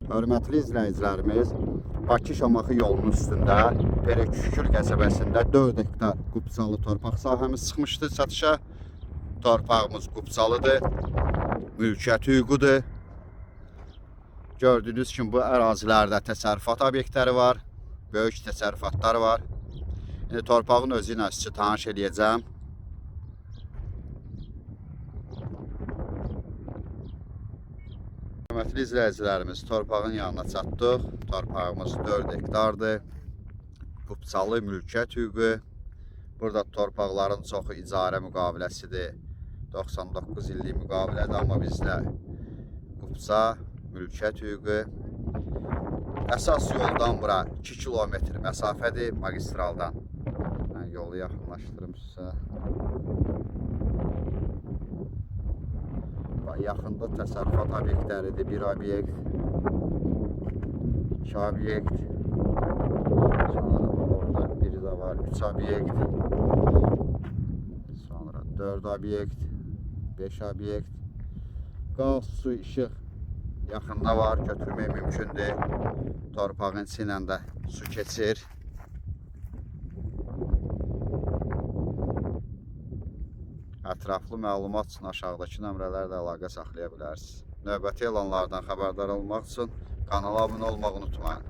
Hörmətli izləyicilərimiz, Bakı-Şamaxı yolunun üstündə Perəkükür qəsəbəsində 4 hektar qupsalı torpaq sahəmiz çıxmışdı satışa. Torpağımız qupsalıdır, mülkiyyət hüququdur. Gördüyünüz kimi bu ərazilərdə təsərrüfat obyektləri var, böyük təsərrüfatlar var. İndi torpağın özü ilə sizə tanış edəcəm. Hörmətli izləyicilərimiz, torpağın yanına çatdıq. Torpağımız 4 hektardır. Qupsalı mülkiyyət hüququ. Burada torpaqların çoxu icarə müqaviləsidir. 99 illik müqavilədir, amma bizdə qupsa, mülkiyyət hüququ. Əsas yoldan bura 2 kilometr məsafədir magistraldan. Mən yolu yaxınlaşdırım sizə. Yaxında təsərrüfat obyektləridir. 1 obyekt, 2 obyekt, sonra orada biri də var, 3 obyekt, sonra 4 obyekt, 5 obyekt. Qaz, su, işıq yaxında var, götürmək mümkündür. Torpağın içi ilə də su keçir. Ətraflı məlumat üçün aşağıdakı nömrələrlə əlaqə saxlaya bilərsiniz. Növbəti elanlardan xəbərdar olmaq üçün kanala abunə olmağı unutmayın.